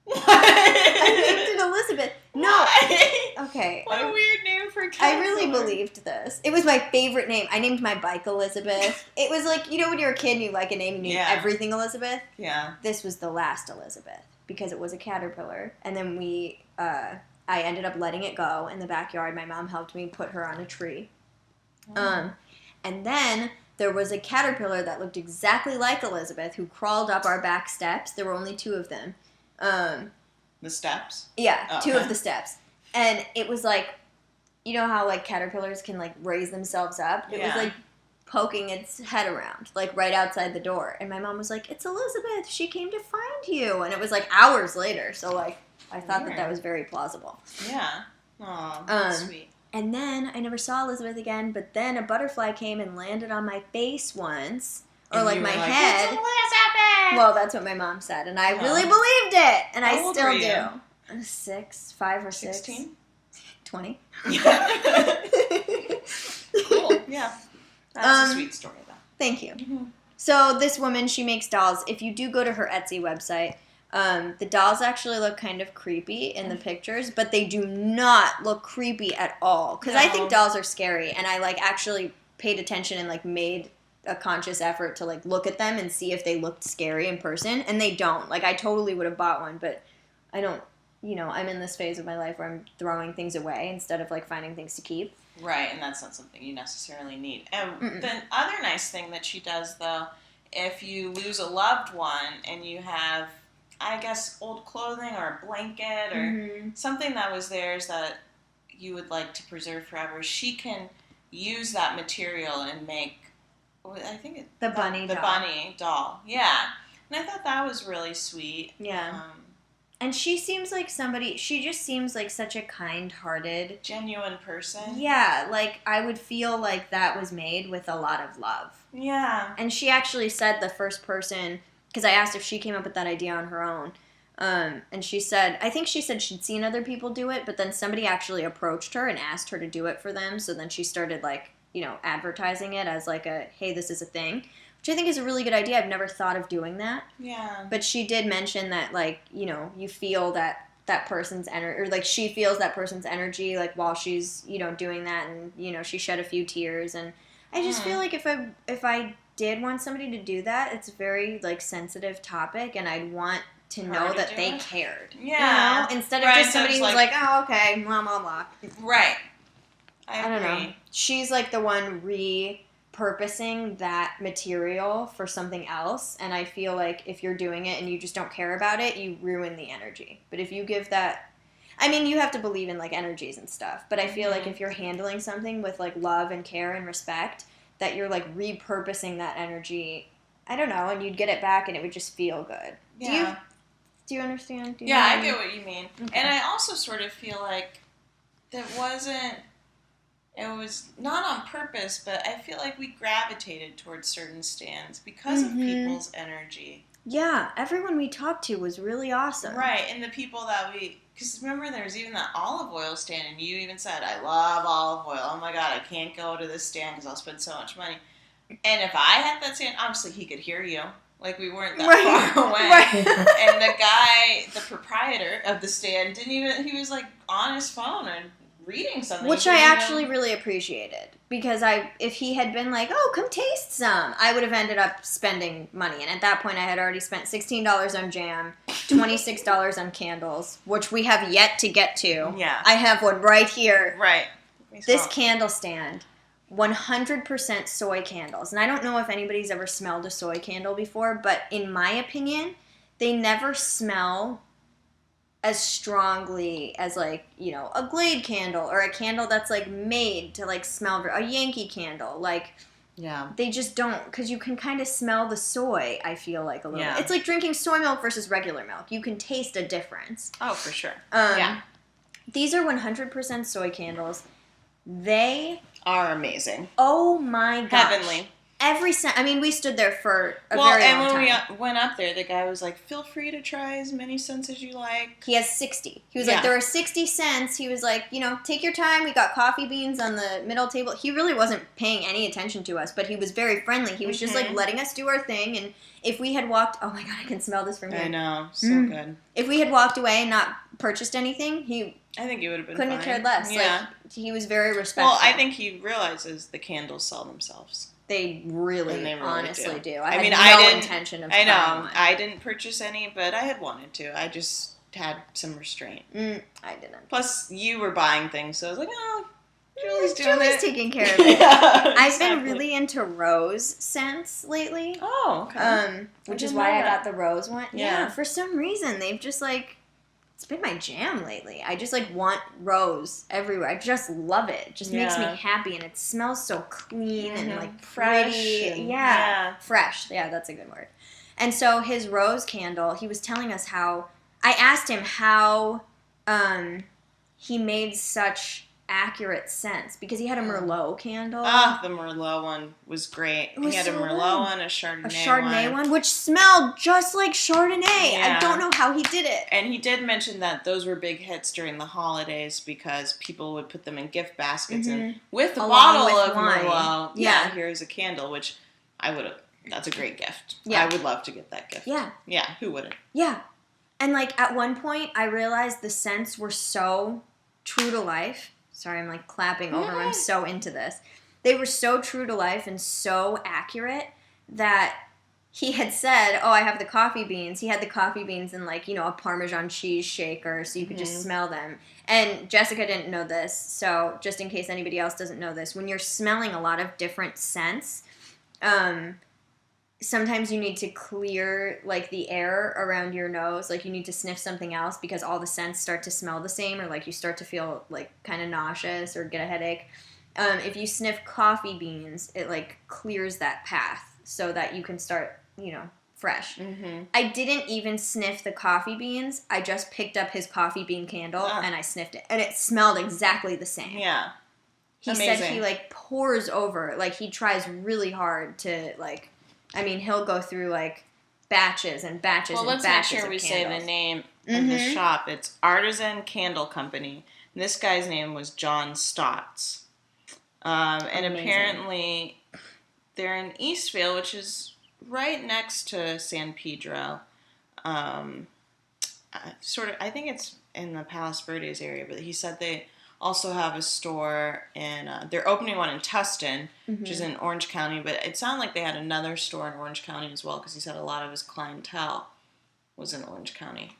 B: What?
A: I named it Elizabeth. No.
B: Why?
A: Okay.
B: What a weird name for a caterpillar.
A: I really believed this. It was my favorite name. I named my bike Elizabeth. It was like, you know when you're a kid and you like a name and you name everything Elizabeth?
B: Yeah.
A: This was the last Elizabeth because it was a caterpillar. And then I ended up letting it go in the backyard. My mom helped me put her on a tree. And then there was a caterpillar that looked exactly like Elizabeth who crawled up our back steps. There were only 2 of them.
B: The steps?
A: Yeah, 2 of the steps. And it was like, you know how like caterpillars can like raise themselves up? It was like poking its head around, like right outside the door. And my mom was like, it's Elizabeth. She came to find you. And it was like hours later. So like, I thought that was very plausible.
B: Yeah. Aw, that's sweet.
A: And then I never saw Elizabeth again, but then a butterfly came and landed on my face once. Or like my head.
B: It's Elizabeth!
A: Well, that's what my mom said, and I really believed it, and I still do.
B: 6,
A: 5 or 6.
B: 16?
A: 20.
B: Yeah. Cool. Yeah. That's a sweet story, though.
A: Thank you. Mm-hmm. So this woman, she makes dolls. If you do go to her Etsy website, the dolls actually look kind of creepy in the pictures, but they do not look creepy at all. Because I think dolls are scary, and I like actually paid attention and like made a conscious effort to like look at them and see if they looked scary in person, and they don't. Like I totally would have bought one, but I don't, you know, I'm in this phase of my life where I'm throwing things away instead of like finding things to keep.
B: Right, and that's not something you necessarily need. And the other nice thing that she does, though, if you lose a loved one and you have, I guess, old clothing or a blanket or something that was theirs that you would like to preserve forever, she can use that material and make, I think
A: the bunny
B: doll. Yeah. And I thought that was really sweet.
A: Yeah. And she seems like she just seems like such a kind-hearted,
B: genuine person.
A: Yeah, like I would feel like that was made with a lot of love.
B: Yeah.
A: And she actually said the first person, because I asked if she came up with that idea on her own, and she said, I think she said she'd seen other people do it, but then somebody actually approached her and asked her to do it for them, so then she started like, you know, advertising it as like a, hey, this is a thing, which I think is a really good idea. I've never thought of doing that.
B: Yeah.
A: But she did mention that, like, you know, you feel that person's energy, or like she feels that person's energy, like while she's, you know, doing that, and, you know, she shed a few tears, and I just feel like if I did want somebody to do that, it's a very like sensitive topic, and I'd want to know that they cared.
B: Yeah.
A: You know? Instead of just somebody who's like, oh, okay, blah, blah, blah.
B: Right.
A: I don't know. She's like the one repurposing that material for something else, and I feel like if you're doing it and you just don't care about it, you ruin the energy. But if you give that, I mean, you have to believe in like energies and stuff, but I feel like if you're handling something with like love and care and respect, that you're like repurposing that energy I don't know, and you'd get it back and it would just feel good.
B: Yeah.
A: Do you understand? Do you
B: I get what you mean.
A: Okay.
B: And I also sort of feel like it was not on purpose, but I feel like we gravitated towards certain stands because of people's energy.
A: Yeah, everyone we talked to was really awesome.
B: Right, and the people because remember there was even that olive oil stand, and you even said, I love olive oil. Oh my God, I can't go to this stand because I'll spend so much money. And if I had that stand, obviously he could hear you. Like, we weren't that far away. Right. And the guy, the proprietor of the stand, he was like on his phone and reading something.
A: Which I actually really appreciated. Because if he had been like, oh, come taste some, I would have ended up spending money. And at that point, I had already spent $16 on jam, $26 on candles, which we have yet to get to.
B: Yeah.
A: I have one right here.
B: Right.
A: This candle stand, 100% soy candles. And I don't know if anybody's ever smelled a soy candle before, but in my opinion, they never smell as strongly as, like, you know, a Glade candle or a candle that's, like, made to, like, smell, a Yankee candle. Like,
B: yeah,
A: they just don't, because you can kind of smell the soy, I feel like, a little bit. It's like drinking soy milk versus regular milk. You can taste a difference.
B: Oh, for sure.
A: Yeah. These are 100% soy candles. They
B: are amazing.
A: Oh my gosh.
B: Heavenly.
A: We stood there for a very long time.
B: Well, and when we went up there, the guy was like, feel free to try as many scents as you like.
A: He has 60. He was like, there are 60 cents. He was like, you know, take your time. We got coffee beans on the middle table. He really wasn't paying any attention to us, but he was very friendly. He was just like letting us do our thing. And if we had walked, oh my God, I can smell this from here.
B: I know, so good.
A: If we had walked away and not purchased anything, I
B: think he would have been
A: couldn't
B: fine.
A: have cared less.
B: Yeah.
A: Like, he was very respectful.
B: Well, I think he realizes the candles sell themselves.
A: They really honestly do. I had no intention of
B: I know.
A: one.
B: I didn't purchase any, but I had wanted to. I just had some restraint.
A: I didn't.
B: Plus, you were buying things, so I was like, oh, Julie's
A: taking care of it. I've been really into rose scents lately.
B: Oh, okay.
A: Which is why I got the rose one. Yeah. For some reason, they've just, like, it's been my jam lately. I just, like, want rose everywhere. I just love it. It just makes me happy, and it smells so clean and, like, pretty.
B: Fresh.
A: Fresh. Yeah, that's a good word. And so his rose candle, he was telling us how, I asked him how he made such accurate scents, because he had a Merlot candle.
B: The Merlot one was great. He had a Merlot one, a Chardonnay
A: one, which smelled just like Chardonnay.
B: Yeah.
A: I don't know how he did it.
B: And he did mention that those were big hits during the holidays because people would put them in gift baskets and with a bottle of
A: wine.
B: Merlot. Yeah, here's a candle, which I would have. That's a great gift. Yeah. I would love to get that gift.
A: Yeah.
B: Yeah, who wouldn't?
A: Yeah. And, like, at one point, I realized the scents were so true to life. Sorry, I'm, like, clapping over them. I'm so into this. They were so true to life and so accurate that he had said, oh, I have the coffee beans. He had the coffee beans in, like, you know, a Parmesan cheese shaker so you could just smell them. And Jessica didn't know this, so just in case anybody else doesn't know this, when you're smelling a lot of different scents, sometimes you need to clear, like, the air around your nose. Like, you need to sniff something else because all the scents start to smell the same, or, like, you start to feel, like, kind of nauseous or get a headache. If you sniff coffee beans, it, like, clears that path so that you can start, you know, fresh. I didn't even sniff the coffee beans. I just picked up his coffee bean candle and I sniffed it. And it smelled exactly the same.
B: Yeah.
A: He said he, like, pours over. Like, he tries really hard to, like... I mean, he'll go through, like, batches and batches and batches of candles.
B: Well, let's make sure we say the name of the shop. It's Artisan Candle Company. And this guy's name was John Stotts. And apparently they're in Eastvale, which is right next to San Pedro. I think it's in the Palos Verdes area, but he said they also have a store in, they're opening one in Tustin, which is in Orange County, but it sounded like they had another store in Orange County as well, because he said a lot of his clientele was in Orange County.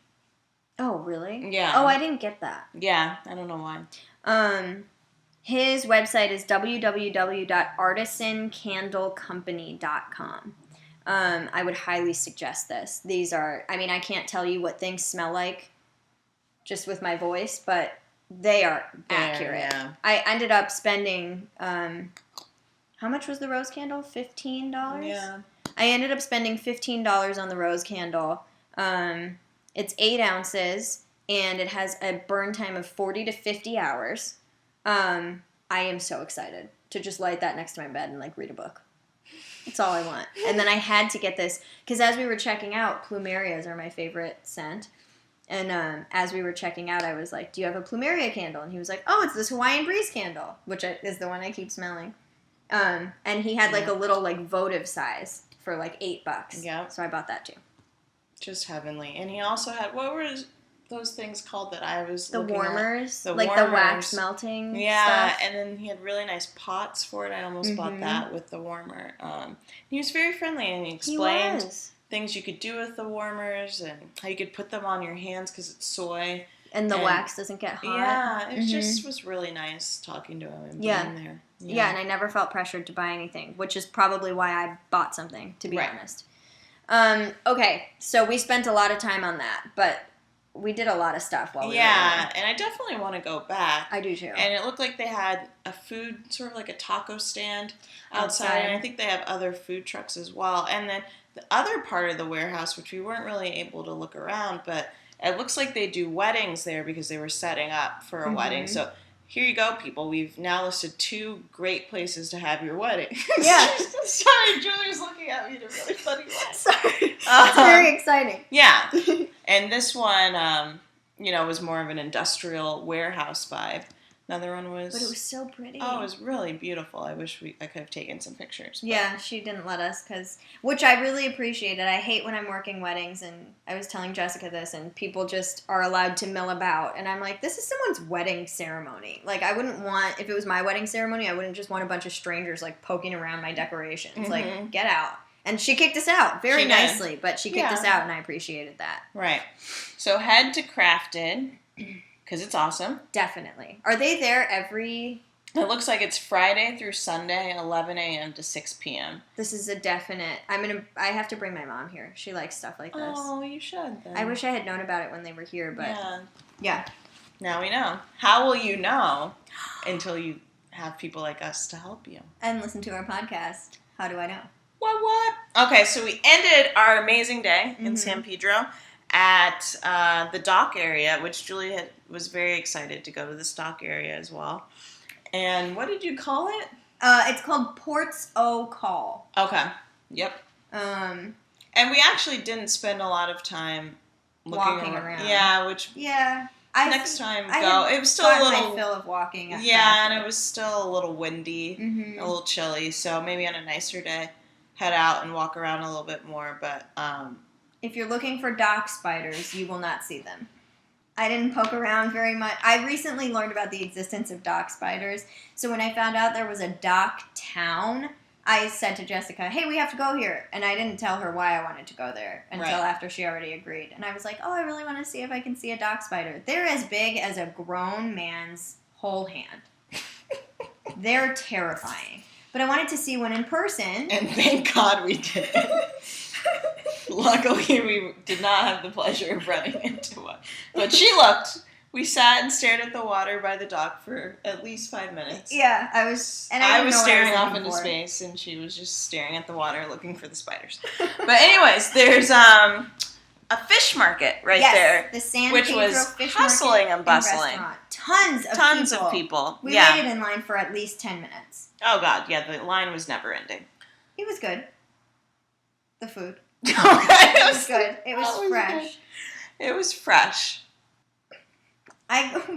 A: Oh, really?
B: Yeah.
A: Oh, I didn't get that.
B: Yeah, I don't know why.
A: His website is www.artisancandlecompany.com. I would highly suggest this. These are, I mean, I can't tell you what things smell like just with my voice, but they are accurate. Yeah. I ended up spending, how much was the rose candle? $15?
B: Yeah.
A: I ended up spending $15 on the rose candle. It's 8 ounces, and it has a burn time of 40 to 50 hours. I am so excited to just light that next to my bed and, like, read a book. That's all I want. And then I had to get this, because as we were checking out, plumerias are my favorite scent. And as we were checking out, I was like, do you have a plumeria candle? And he was like, oh, it's this Hawaiian Breeze candle, which is the one I keep smelling. And he had, like, a little, like, votive size for, like, $8.
B: Yeah.
A: So I bought that, too.
B: Just heavenly. And he also had, what were those things called that I was looking
A: warmers?
B: at?
A: The wax melting stuff.
B: And then he had really nice pots for it. I almost bought that with the warmer. He was very friendly, and he explained things you could do with the warmers and how you could put them on your hands because it's soy.
A: And the wax doesn't get hot.
B: Yeah, it just was really nice talking to him and being there.
A: Yeah, and I never felt pressured to buy anything, which is probably why I bought something, to be honest. Okay, so we spent a lot of time on that, but we did a lot of stuff while we were there.
B: And I definitely want to go back.
A: I do too.
B: And it looked like they had a food, sort of like a taco stand outside. And I think they have other food trucks as well. And then the other part of the warehouse, which we weren't really able to look around, but it looks like they do weddings there because they were setting up for a wedding. So here you go, people. We've now listed 2 great places to have your wedding.
A: Yeah.
B: Sorry, Julie's looking at me in a really funny way.
A: Sorry. It's very exciting.
B: Yeah. And this one, was more of an industrial warehouse vibe. Another one was...
A: But it was so pretty.
B: Oh, it was really beautiful. I wish I could have taken some pictures. But.
A: Yeah, she didn't let us, which I really appreciated. I hate when I'm working weddings, and I was telling Jessica this, and people just are allowed to mill about. And I'm like, this is someone's wedding ceremony. Like, I wouldn't want, if it was my wedding ceremony, I wouldn't just want a bunch of strangers, like, poking around my decorations. Like, get out. And she kicked us out very nicely, but she kicked us out, and I appreciated that.
B: Right. So head to Crafted, because it's awesome.
A: Definitely. Are they there every...
B: It looks like it's Friday through Sunday, 11 a.m. to 6 p.m.
A: This is a definite... I have to bring my mom here. She likes stuff like this.
B: Oh, you should, then.
A: I wish I had known about it when they were here, but... Yeah.
B: Now we know. How will you know until you have people like us to help you?
A: And listen to our podcast. How do I know?
B: What? Okay, so we ended our amazing day in San Pedro at the dock area, which Julie was very excited to go to this dock area as well. And what did you call it?
A: It's called Ports O Call.
B: Okay. Yep. And we actually didn't spend a lot of time
A: walking around.
B: Yeah, which...
A: Yeah.
B: Next time, go. It was still a little...
A: my fill of walking.
B: Yeah, and it was still a little windy, a little chilly, so maybe on a nicer day, head out and walk around a little bit more, but...
A: If you're looking for dock spiders, you will not see them. I didn't poke around very much. I recently learned about the existence of dock spiders, so when I found out there was a dock town, I said to Jessica, hey, we have to go here. And I didn't tell her why I wanted to go there until after she already agreed. And I was like, oh, I really want to see if I can see a dock spider. They're as big as a grown man's whole hand. They're terrifying. But I wanted to see one in person.
B: And thank God we did. Luckily, we did not have the pleasure of running into one. But she looked. We sat and stared at the water by the dock for at least 5 minutes.
A: Yeah, I was... And
B: I was staring off into space, and she was just staring at the water looking for the spiders. But anyways, there's a fish market there.
A: Yes, the San Pedro
B: was
A: fish
B: hustling
A: market
B: and bustling.
A: Tons of people. We waited in line for at least 10 minutes.
B: Oh, God, yeah, the line was never ending.
A: It was good. The food.
B: Okay,
A: it was good. It was fresh.
B: Good. It was fresh.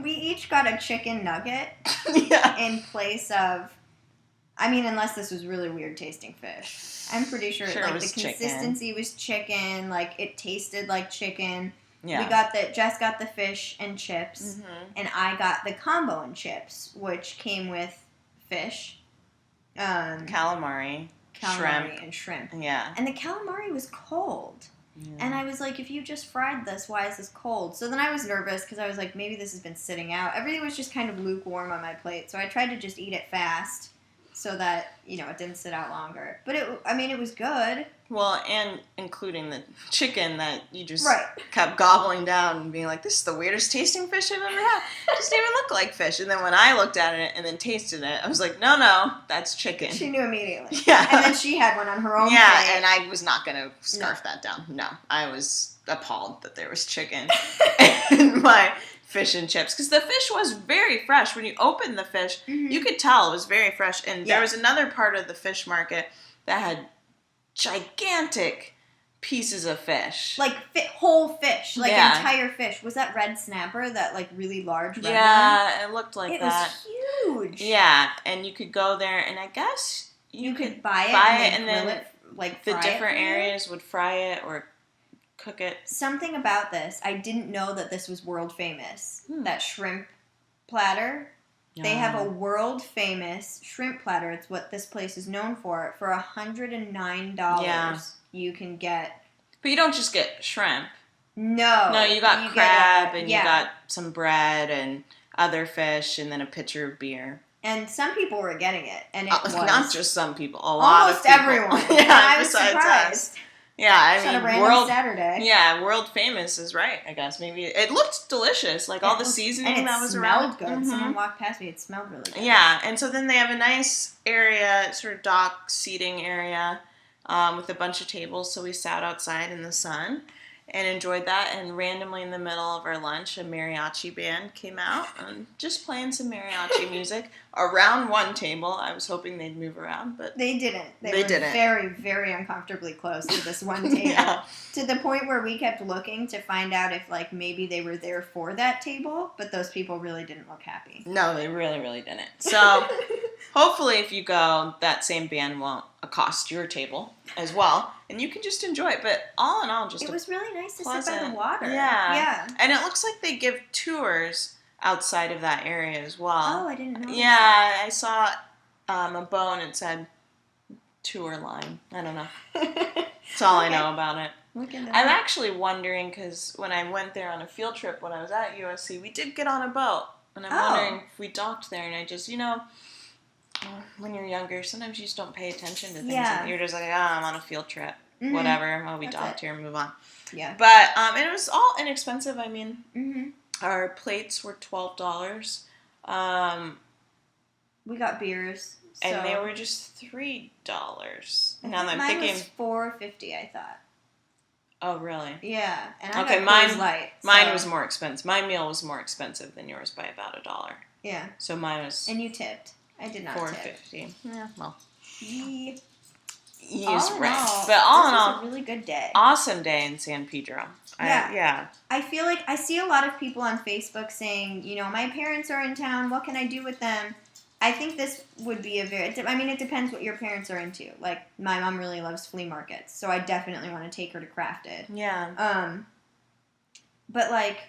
A: We each got a chicken nugget
B: Yeah.
A: in place of, I mean, unless this was really weird tasting fish. I'm pretty sure like the consistency was chicken, like it tasted like chicken. Yeah. Jess got the fish and chips, and I got the combo and chips, which came with fish,
B: calamari,
A: and shrimp.
B: Yeah.
A: And the calamari was cold. Yeah. And I was like, if you just fried this, why is this cold? So then I was nervous because I was like, maybe this has been sitting out. Everything was just kind of lukewarm on my plate. So I tried to just eat it fast so that, it didn't sit out longer. But it was good.
B: Well, and including the chicken that you just kept gobbling down and being like, this is the weirdest tasting fish I've ever had. It doesn't even look like fish. And then when I looked at it and then tasted it, I was like, no, that's chicken.
A: She knew immediately.
B: Yeah.
A: And then she had one on her own plate.
B: And I was not going to scarf that down. No, I was appalled that there was chicken in my fish and chips. Because the fish was very fresh. When you opened the fish, you could tell it was very fresh. And there was another part of the fish market that had gigantic pieces of fish.
A: Like whole fish. Like entire fish. Was that red snapper? That like really large red one?
B: Yeah, it looked like that.
A: It was huge.
B: Yeah, and you could go there and I guess you could
A: buy it and then grill it, like
B: the different areas would fry it or cook it.
A: Something about this, I didn't know that this was world famous. That shrimp platter. They have a world famous shrimp platter. It's what this place is known for. For $109, you can get.
B: But you don't just get shrimp.
A: No,
B: you got crab and you got some bread and other fish and then a pitcher of beer.
A: And some people were getting it, and it was
B: not just some people. A lot of people.
A: Almost everyone. I was surprised.
B: Us. Yeah, I mean,
A: a random Saturday.
B: Yeah, world famous is right. I guess maybe it looked delicious, like all the seasoning that was around.
A: It smelled good. Someone walked past me; it smelled really good.
B: Yeah, and so then they have a nice area, sort of dock seating area, with a bunch of tables. So we sat outside in the sun and enjoyed that. And randomly in the middle of our lunch, a mariachi band came out and just playing some mariachi music around one table. I was hoping they'd move around, but
A: they didn't. They were very, very uncomfortably close to this one table. To the point where we kept looking to find out if like maybe they were there for that table, but those people really didn't look happy.
B: No, they really, really didn't. So hopefully if you go, that same band won't accost your table as well, and you can just enjoy it. But all in all,
A: it was really nice to sit by the water.
B: Yeah. And it looks like they give tours outside of that area as well.
A: Oh, I didn't know.
B: Yeah, I saw a boat and it said tour line. I don't know. That's all I know about it. I'm actually wondering, because when I went there on a field trip when I was at USC, we did get on a boat. And I'm wondering if we docked there and I just, when you're younger, sometimes you just don't pay attention to things.
A: Yeah.
B: And you're just like, I'm on a field trip. Whatever. We docked here and move on.
A: Yeah.
B: But and it was all inexpensive. I mean, our plates were $12.
A: We got beers.
B: And they were just $3. Now I'm thinking
A: was $4.50, I thought.
B: Oh, really?
A: Yeah. And I got Coors Light.
B: Mine was more expensive. My meal was more expensive than yours by about $1.
A: Yeah.
B: So mine was.
A: And you tipped. I did not tip.
B: $4.50. Yeah. Well.
A: He
B: is right. But all in all,
A: it was a really good day.
B: Awesome day in San Pedro.
A: Yeah. I feel like I see a lot of people on Facebook saying, my parents are in town. What can I do with them? I think this would be it depends what your parents are into. Like, my mom really loves flea markets, so I definitely want to take her to Crafted.
B: Yeah.
A: But, like,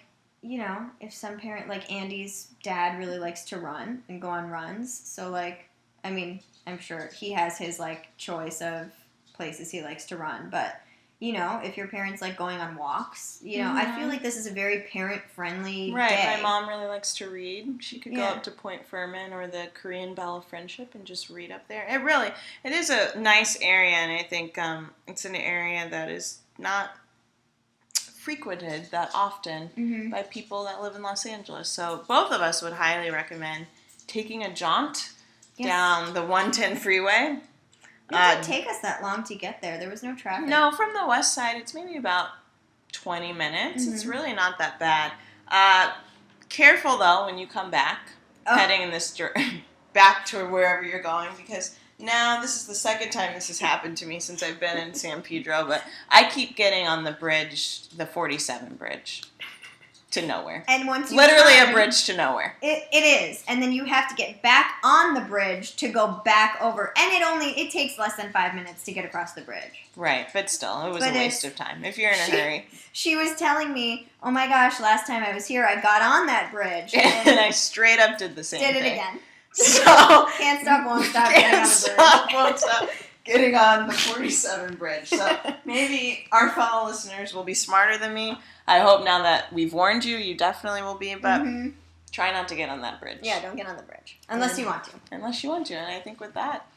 A: if some parent, like Andy's dad really likes to run and go on runs, so, like, I'm sure he has his, like, choice of places he likes to run, but, if your parents like going on walks, I feel like this is a very parent-friendly day.
B: My mom really likes to read. She could go up to Point Furman or the Korean Bell of Friendship and just read up there. It is a nice area, and I think it's an area that is not frequented that often by people that live in Los Angeles. So both of us would highly recommend taking a jaunt down the 110 freeway.
A: It didn't take us that long to get there. There was no traffic.
B: No, from the west side, it's maybe about 20 minutes. It's really not that bad. Careful, though, when you come back, heading in this back to wherever you're going, because now this is the second time this has happened to me since I've been in San Pedro, but I keep getting on the bridge, the 47 bridge. To nowhere. And once you literally a bridge to nowhere.
A: It is. And then you have to get back on the bridge to go back over. And it takes less than 5 minutes to get across the bridge.
B: Right, but still, it was a waste of time if you're in a hurry.
A: She was telling me, oh my gosh, last time I was here, I got on that bridge.
B: And I straight up did the same thing.
A: Did it again.
B: So
A: can't stop, won't stop getting on the bridge.
B: Won't stop getting on the 47 bridge. So maybe our fellow listeners will be smarter than me. I hope now that we've warned you, you definitely will be. But Try not to get on that bridge.
A: Yeah, don't get on the bridge. Unless you want to.
B: Unless you want to. And I think with that,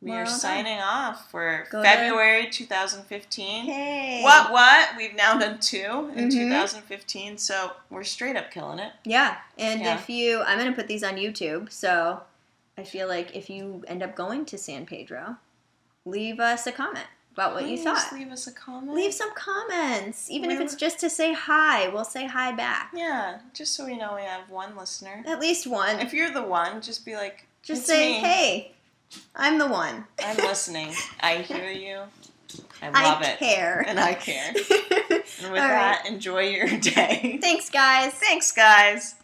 B: we
A: We're
B: are
A: all
B: signing
A: done.
B: off for February 2015.
A: Hey.
B: What? We've now done 2 in 2015, so we're straight up killing it.
A: Yeah, and if I'm going to put these on YouTube, so I feel like if you end up going to San Pedro, leave us a comment about what you thought.
B: Leave us a comment.
A: Leave some comments. Even if it's just to say hi, we'll say hi back.
B: Yeah, just so we know we have one listener.
A: At least one.
B: If you're the one, just be like,
A: just say,
B: me.
A: Hey, I'm the one.
B: I'm listening. I hear you. I love it.
A: I care.
B: And I care. And with that, enjoy your day.
A: Thanks, guys.
B: Thanks, guys.